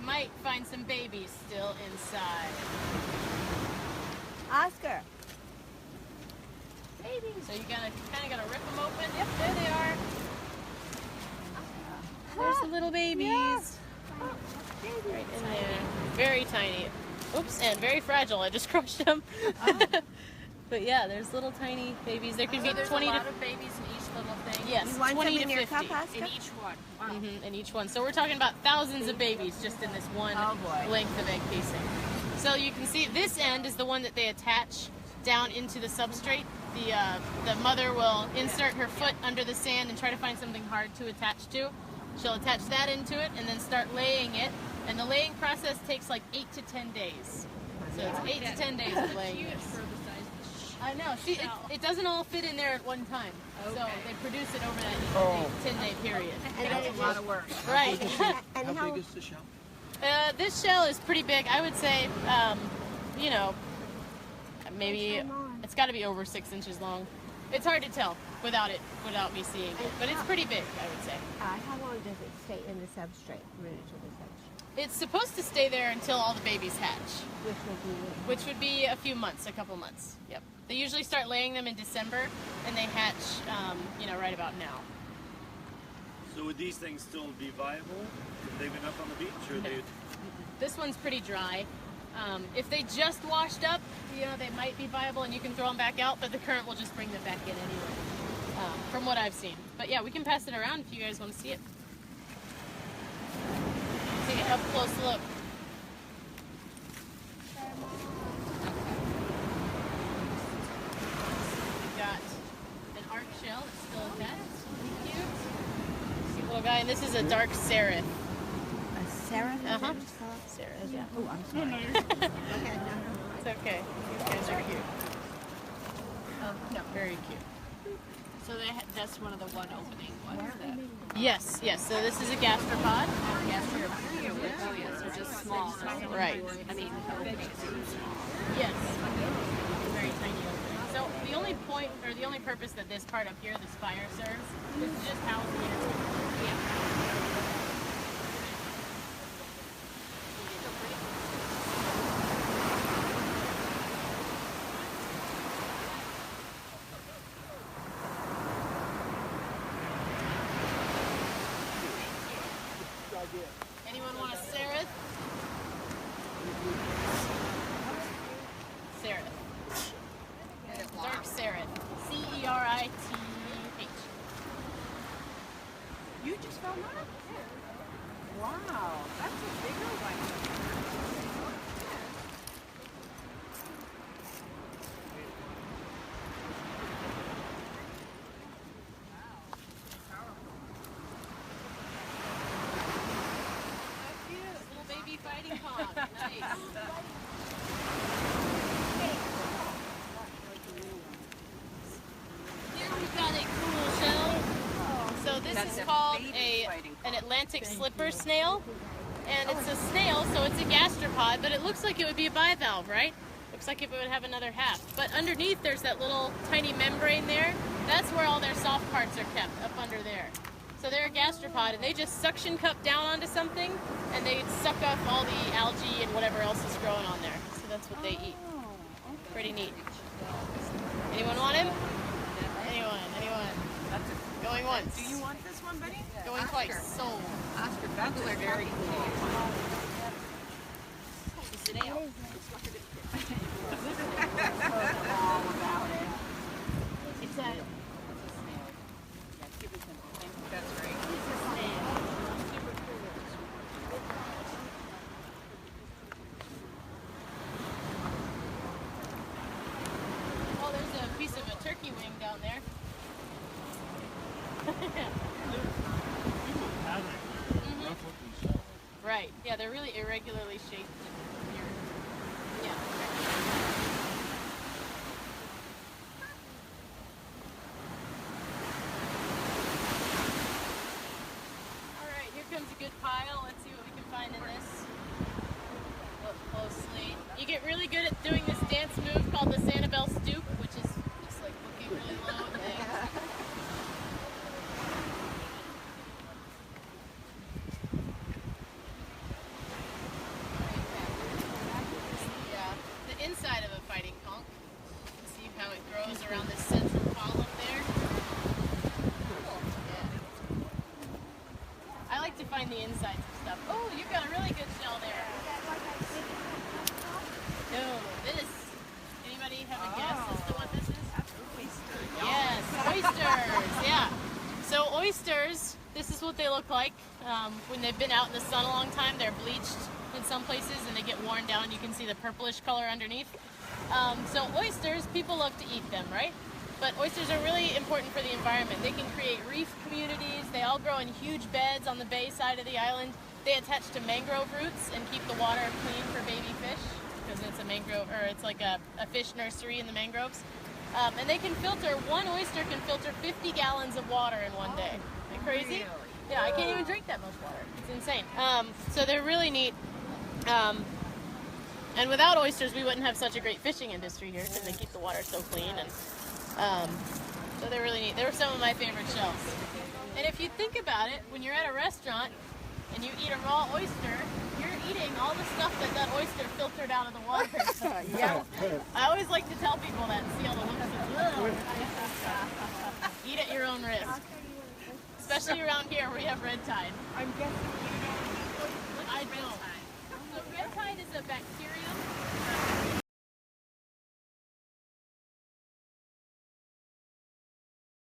might find some babies still inside. Oscar. Babies. So you kind of gotta rip them open. Yep, there they are. There's the little babies. Yeah. Right in there. Very tiny. Oops, and very fragile. I just crushed them. But yeah, there's little tiny babies. There could be 20 a to lot of babies in each little thing. yes, You want 20 some to in your 50 cup, Oscar? In each one. Wow. in each one. So we're talking about thousands of babies just in this one Oh, boy. length of egg casing. So you can see this end is the one that they attach down into the substrate. The mother will insert her foot under the sand and try to find something hard to attach to. She'll attach that into it and then start laying it. And the laying process takes like 8 to 10 days. So it's 8 to 10 days of laying Huge this. for the size of the I know. See, it doesn't all fit in there at one time. So Okay. they produce it over that 10-day period. And That's then a lot of work. Right. and How big is the shell? This shell is pretty big. I would say, you know, maybe it's got to be over 6 inches long. It's hard to tell without me seeing it, but it's pretty big, I would say. how long does it stay in the substrate, rooted to the substrate? It's supposed to stay there until all the babies hatch, Which will be which would be a few months, a couple months. Yep. They usually start laying them in December, and they hatch, you know, right about now. So would these things still be viable if they've been up on the beach, or they? This one's pretty dry. If they just washed up, you know, they might be viable and you can throw them back out, but the current will just bring them back in anyway, from what I've seen. But yeah, we can pass it around if you guys want to see it. Take a up close look. We've got an arc shell that's still attached. Cute. See, little guy, and this is a dark seraph. a seraph? Uh-huh. Seraph, yeah. Oh, I'm sorry. Okay, no. It's okay. These guys are cute. No, very cute. So that's one of the one opening ones. That, Yes, yes. So this is a gastropod. oh yes, they're just small. Right. I mean, Yes. Very tiny opening. So the only point, or the only purpose that this part up here, this fire serves, is to just house the entertainment. yeah. Anyone want a seraph? Seraph. Dark seraph. C-E-R-I-T-H. You just found that? Wow, that's a bigger one. Little baby fighting pond. Nice. Here we've got a cool shell. So this That's is a called baby fighting an pond. Atlantic slipper snail. And it's a snail, so it's a gastropod, but it looks like it would be a bivalve, right? Looks like if it would have another half. But underneath there's that little tiny membrane there. That's where all their soft parts are kept, up under there. So they're a gastropod, and they just suction cup down onto something, and they suck up all the algae and whatever else is growing on there. So that's what they eat. Pretty neat. Anyone want him? Anyone? Going once. Do you want this one, buddy? Going twice. Sold. Oscar, that's a very cool one. It's an ale. All about it. It's a That's great. Oh, there's a piece of a turkey wing down there. Right. Yeah, they're really irregularly shaped. Yeah. All right, here comes a good pile. Let's see what we can find in this. Look closely. You get really good at doing this dance move called the Sanibel stoop, which is just like looking really low at things. find the insides of stuff. Oh, you've got a really good shell there. No, this. Anybody have a guess as to what this is? Yes, oysters. Yeah. So oysters, this is what they look like when they've been out in the sun a long time. They're bleached in some places and they get worn down. You can see the purplish color underneath. So oysters, people love to eat them, right? But oysters are really important for the environment. They can create reef communities. They all grow in huge beds on the bay side of the island. They attach to mangrove roots and keep the water clean for baby fish because it's a mangrove, or it's like a fish nursery in the mangroves. And they can filter, one oyster can filter 50 gallons of water in one day. Isn't that crazy? Really? Yeah, I can't even drink that much water. It's insane. So they're really neat. And without oysters, we wouldn't have such a great fishing industry here because they keep the water so clean. And so they're really neat. They were some of my favorite shells. And if you think about it, when you're at a restaurant and you eat a raw oyster, you're eating all the stuff that oyster filtered out of the water. Yeah. I always like to tell people that and see all the looks of eat at your own risk. Especially around here where we have red tide. I'm guessing you don't eat oysters. I don't. So red tide is a bacterium